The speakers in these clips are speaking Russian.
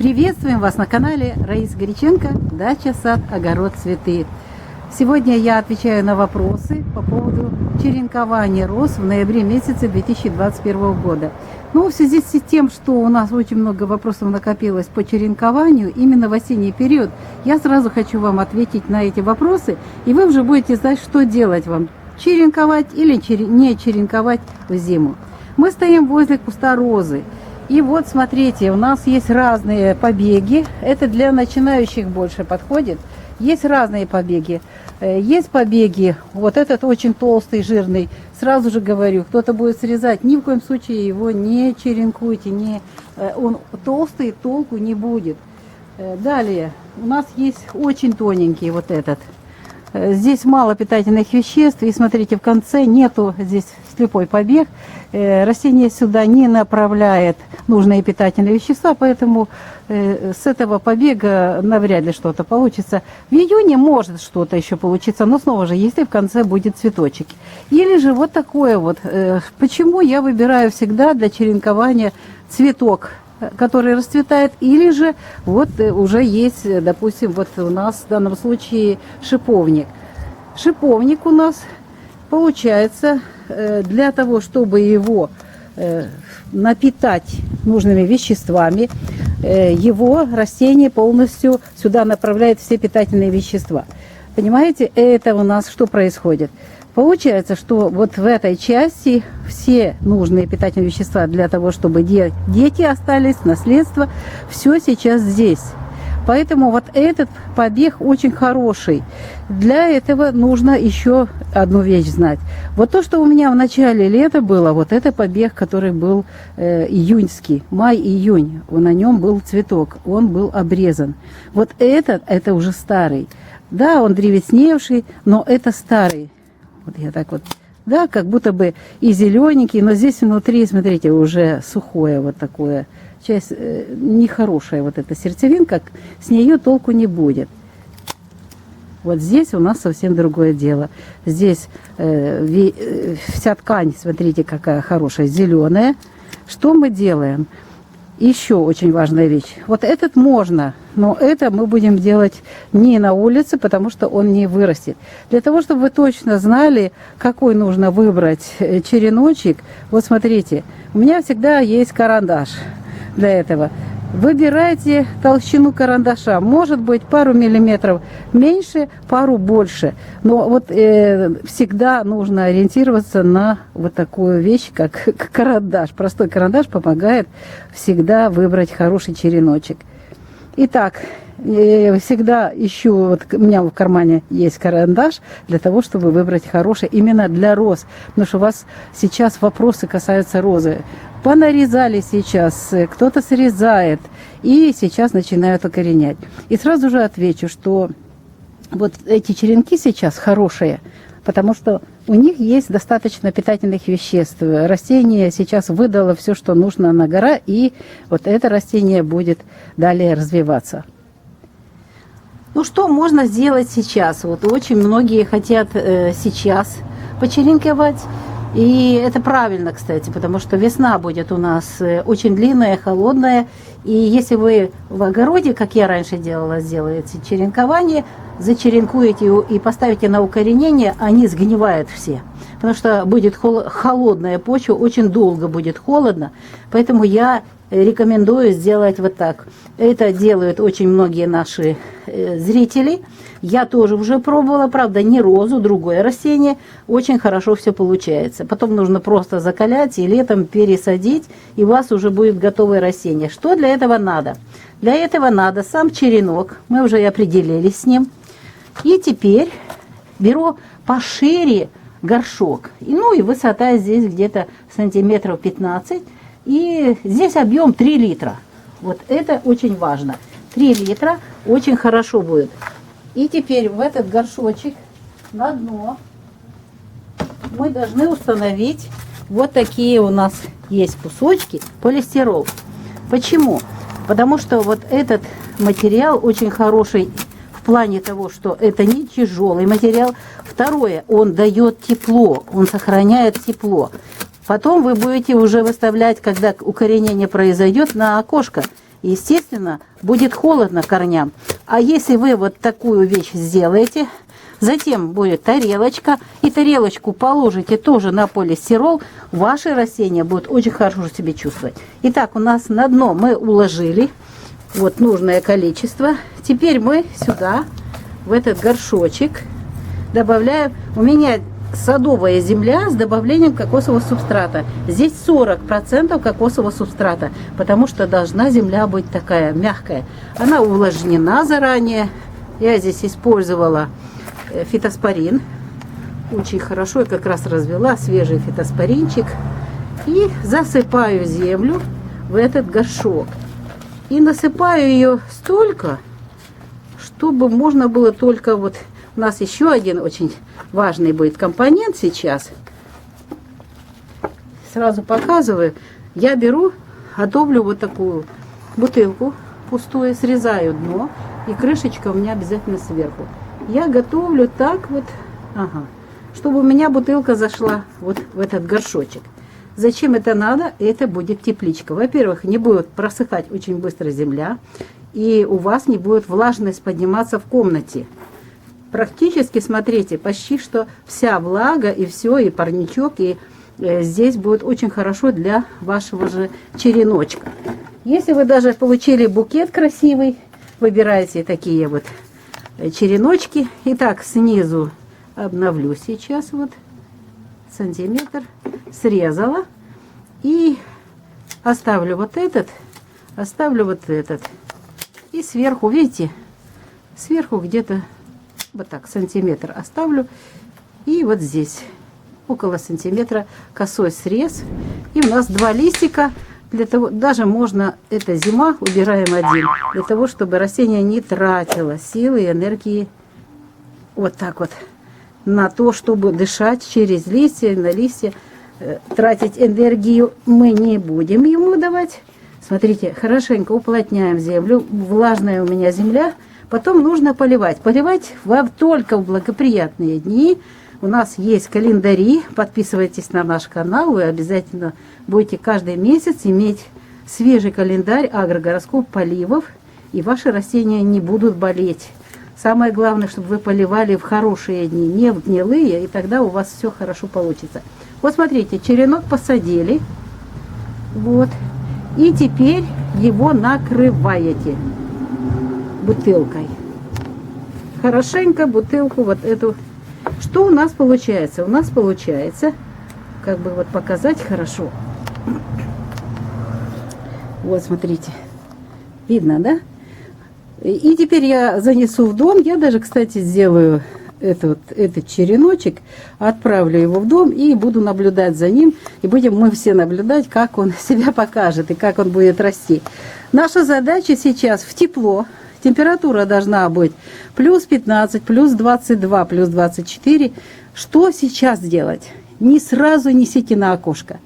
Приветствуем вас на канале Раиса Горяченко «Дача, сад, огород, цветы». Сегодня я отвечаю на вопросы по поводу черенкования роз в ноябре месяце 2021 года. Но в связи с тем, что у нас очень много вопросов накопилось по черенкованию, именно в осенний период, я сразу хочу вам ответить на эти вопросы, и вы уже будете знать, что делать вам: черенковать или не черенковать в зиму. Мы стоим возле куста розы. И вот смотрите, у нас есть разные побеги. Это для начинающих больше подходит. Есть разные побеги. Есть побеги, вот этот очень толстый, жирный. Сразу же говорю, кто-то будет срезать, ни в коем случае его не черенкуйте. Он толстый, толку не будет. Далее, у нас есть очень тоненький вот этот. Здесь мало питательных веществ, и смотрите, в конце нету здесь слепой побег. Растение сюда не направляет нужные питательные вещества, поэтому с этого побега навряд ли что-то получится. В июне может что-то еще получиться, но снова же, если в конце будет цветочек. Или же вот такое вот. Почему я выбираю всегда для черенкования цветок, который расцветает, или же вот уже есть, допустим, вот у нас в данном случае шиповник. Шиповник у нас получается для того, чтобы его напитать нужными веществами, его растение полностью сюда направляет все питательные вещества. Понимаете, это у нас что происходит? Получается, что вот в этой части все нужные питательные вещества для того, чтобы дети остались, наследство, все сейчас здесь. Поэтому вот этот побег очень хороший. Для этого нужно еще одну вещь знать. Вот то, что у меня в начале лета было, вот это побег, который был июньский, май-июнь, на нем был цветок, он был обрезан. Вот это уже старый. Да, он древесневший, но это старый. Вот я так вот, да, как будто бы и зелененький, но здесь внутри, смотрите, уже сухое вот такое. Часть нехорошая вот эта сердцевинка, с нее толку не будет. Вот здесь у нас совсем другое дело. Здесь вся ткань, смотрите, какая хорошая, зеленая. Что мы делаем? Еще очень важная вещь. Вот этот можно, но это мы будем делать не на улице, потому что он не вырастет. Для того, чтобы вы точно знали, какой нужно выбрать череночек, вот смотрите, у меня всегда есть карандаш для этого. Выбирайте толщину карандаша. Может быть, пару миллиметров меньше, пару больше. Но вот всегда нужно ориентироваться на вот такую вещь, как карандаш. Простой карандаш помогает всегда выбрать хороший череночек. Итак, всегда ищу, вот у меня в кармане есть карандаш для того, чтобы выбрать хороший именно для роз. Потому что у вас сейчас вопросы касаются розы. Понарезали сейчас, кто-то срезает, и сейчас начинают укоренять. И сразу же отвечу, что вот эти черенки сейчас хорошие, потому что у них есть достаточно питательных веществ. Растение сейчас выдало все, что нужно на гора, и вот это растение будет далее развиваться. Ну что можно сделать сейчас? Вот очень многие хотят сейчас почеренковать. И это правильно, кстати, потому что весна будет у нас очень длинная, холодная. И если вы в огороде, как я раньше делала, сделаете черенкование, зачеренкуете и поставите на укоренение, они сгнивают все. Потому что будет холодная почва, очень долго будет холодно. Поэтому я рекомендую сделать вот так. Это делают очень многие наши зрители. Я тоже уже пробовала, правда, не розу, другое растение. Очень хорошо все получается. Потом нужно просто закалять и летом пересадить, и у вас уже будет готовое растение. Что для этого надо? Для этого надо сам черенок. Мы уже определились с ним. И теперь беру пошире горшок. Ну и высота здесь где-то сантиметров 15. И здесь объем 3 литра. Вот это очень важно. 3 литра очень хорошо будет. И теперь в этот горшочек на дно мы должны установить вот такие у нас есть кусочки полистирол. Почему? Потому что вот этот материал очень хороший в плане того, что это не тяжелый материал. Второе, он дает тепло, он сохраняет тепло. Потом вы будете уже выставлять, когда укоренение произойдет, на окошко. естественно, будет холодно корням. А если вы вот такую вещь сделаете, затем будет тарелочка, и тарелочку положите тоже на полистирол, ваши растения будут очень хорошо себя чувствовать. Итак, у нас на дно мы уложили вот нужное количество. Теперь мы сюда, в этот горшочек, добавляем. У меня садовая земля с добавлением кокосового субстрата. Здесь 40% кокосового субстрата, потому что должна земля быть такая мягкая. Она увлажнена заранее. Я здесь использовала фитоспорин. Очень хорошо, я как раз развела свежий фитоспоринчик. И засыпаю землю в этот горшок. И насыпаю ее столько, чтобы можно было только вот... У нас еще один очень важный будет компонент сейчас. Сразу показываю. Я беру, готовлю вот такую бутылку пустую, срезаю дно, и крышечка у меня обязательно сверху. Я готовлю так вот, чтобы у меня бутылка зашла вот в этот горшочек. Зачем это надо? Это будет тепличка. Во-первых, не будет просыхать очень быстро земля, и у вас не будет влажность подниматься в комнате. Практически, смотрите, почти что вся влага и все, и парничок, и здесь будет очень хорошо для вашего же череночка. Если вы даже получили букет красивый, выбирайте такие вот череночки. Итак, снизу обновлю сейчас вот сантиметр, срезала и оставлю вот этот, и сверху, видите, сверху где-то вот так сантиметр оставлю, и вот здесь около сантиметра косой срез, и у нас 2 листика. Для того, даже можно, это зима, убираем один, для того, чтобы растение не тратило силы и энергии вот так вот на то, чтобы дышать через листья, на листья. Тратить энергию мы не будем ему давать. Смотрите, хорошенько уплотняем землю, влажная у меня земля. Потом нужно поливать. Поливать только в благоприятные дни. У нас есть календари. Подписывайтесь на наш канал. Вы обязательно будете каждый месяц иметь свежий календарь агрогороскоп поливов. И ваши растения не будут болеть. Самое главное, чтобы вы поливали в хорошие дни, не в гнилые. И тогда у вас все хорошо получится. Вот смотрите, черенок посадили. Вот. И теперь его накрываете бутылкой. Хорошенько бутылку вот эту. Что у нас получается? У нас получается, как бы вот показать хорошо. Вот смотрите. Видно, да? И теперь я занесу в дом. Я даже, кстати, сделаю этот череночек, отправлю его в дом и буду наблюдать за ним. И будем мы все наблюдать, как он себя покажет и как он будет расти. Наша задача сейчас в тепло. Температура должна быть плюс 15, плюс 22, плюс 24. Что сейчас делать? Не сразу несите на окошко.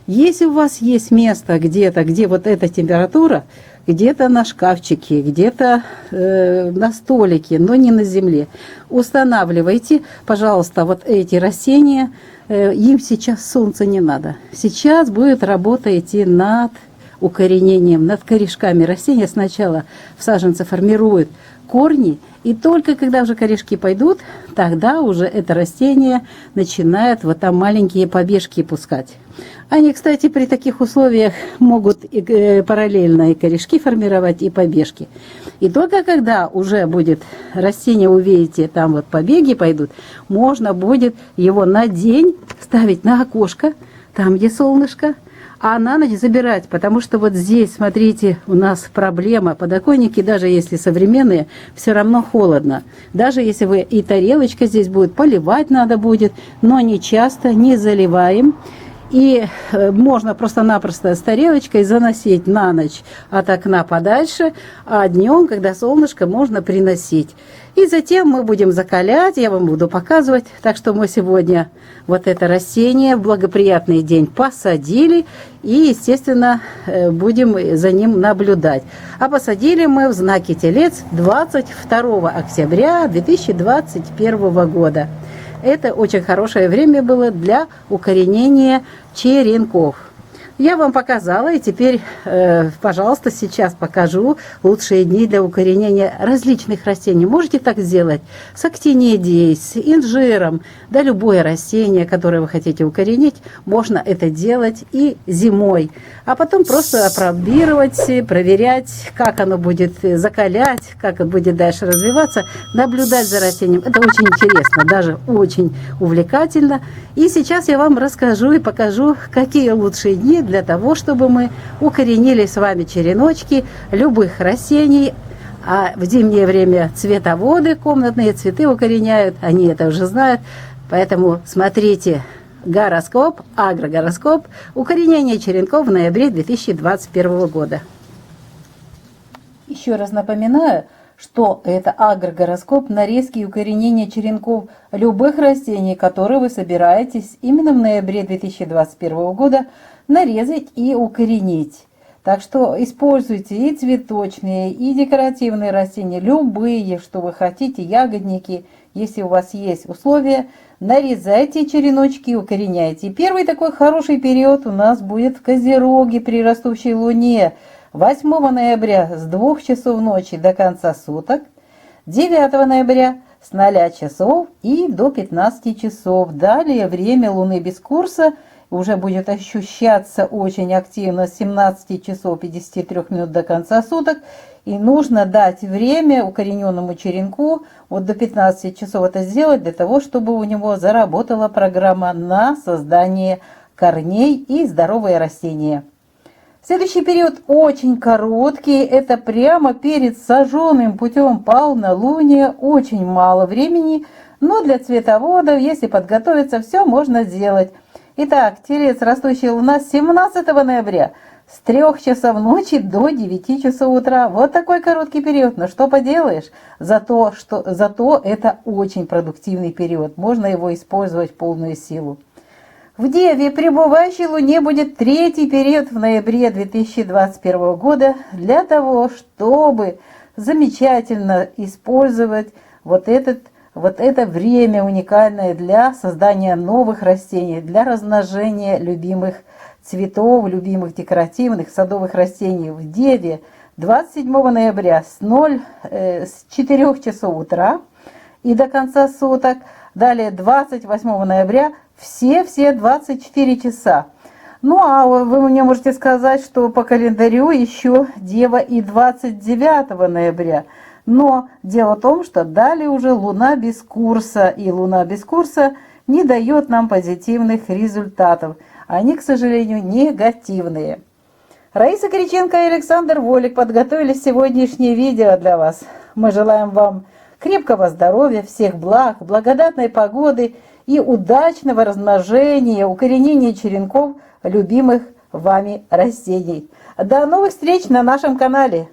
Если у вас есть место где-то, где вот эта температура, где-то на шкафчике, где-то на столике, но не на земле, устанавливайте, пожалуйста, вот эти растения. Им сейчас солнца не надо. Сейчас будет работа идти над укоренением, над корешками. Растения сначала в саженце формируют корни, и только когда уже корешки пойдут, тогда уже это растение начинает вот там маленькие побежки пускать. Они, кстати, при таких условиях могут параллельно и корешки формировать, и побежки. И только когда уже будет растение, увидите, там вот побеги пойдут, можно будет его на день ставить на окошко, там, где солнышко, а на ночь забирать, потому что вот здесь, смотрите, у нас проблема. Подоконники, даже если современные, все равно холодно. Даже если вы и тарелочка здесь будет, поливать надо будет, но не часто, не заливаем. И можно просто-напросто с тарелочкой заносить на ночь от окна подальше, а днем, когда солнышко, можно приносить. И затем мы будем закалять, я вам буду показывать. Так что мы сегодня вот это растение в благоприятный день посадили и, естественно, будем за ним наблюдать. А посадили мы в знаке Телец 22 октября 2021 года. Это очень хорошее время было для укоренения черенков. Я вам показала, и теперь, пожалуйста, сейчас покажу лучшие дни для укоренения различных растений. Можете так сделать с актинидией, с инжиром, да любое растение, которое вы хотите укоренить, можно это делать и зимой. А потом просто опробировать, проверять, как оно будет закалять, как это будет дальше развиваться, наблюдать за растением. Это очень интересно, даже очень увлекательно. И сейчас я вам расскажу и покажу, какие лучшие дни для того, чтобы мы укоренили с вами череночки любых растений. А в зимнее время цветоводы, комнатные цветы укореняют, они это уже знают. Поэтому смотрите гороскоп, агрогороскоп, укоренение черенков в ноябре 2021 года. Еще раз напоминаю, что это агрогороскоп, нарезки и укоренение черенков любых растений, которые вы собираетесь именно в ноябре 2021 года нарезать и укоренить. Так что используйте и цветочные, и декоративные растения, любые, что вы хотите, ягодники, если у вас есть условия, нарезайте череночки и укореняйте. Первый такой хороший период у нас будет в Козероге при растущей луне. 8 ноября с 2 часов ночи до конца суток, 9 ноября с 0 часов и до 15 часов. Далее время Луны без курса уже будет ощущаться очень активно с 17 часов 53 минут до конца суток. И нужно дать время укорененному черенку вот до 15 часов это сделать, для того, чтобы у него заработала программа на создание корней и здоровые растения. Следующий период очень короткий, это прямо перед сожженным путем полнолуния, очень мало времени, но для цветоводов, если подготовиться, все можно сделать. Итак, Телец, растущая луна с 17 ноября с 3 часов ночи до 9 часов утра. Вот такой короткий период, но что поделаешь, зато это очень продуктивный период, можно его использовать в полную силу. В Деве пребывающей Луне будет третий период в ноябре 2021 года для того, чтобы замечательно использовать вот это время уникальное для создания новых растений, для размножения любимых цветов, любимых декоративных садовых растений. В Деве 27 ноября с 4 часов утра и до конца суток, далее 28 ноября все 24 часа. Ну, а вы мне можете сказать, что по календарю еще Дева и 29 ноября. Но дело в том, что далее уже Луна без курса. И Луна без курса не дает нам позитивных результатов. Они, к сожалению, негативные. Раиса Кириченко и Александр Волик подготовили сегодняшнее видео для вас. Мы желаем вам крепкого здоровья, всех благ, благодатной погоды и удачного размножения, укоренения черенков любимых вами растений. До новых встреч на нашем канале!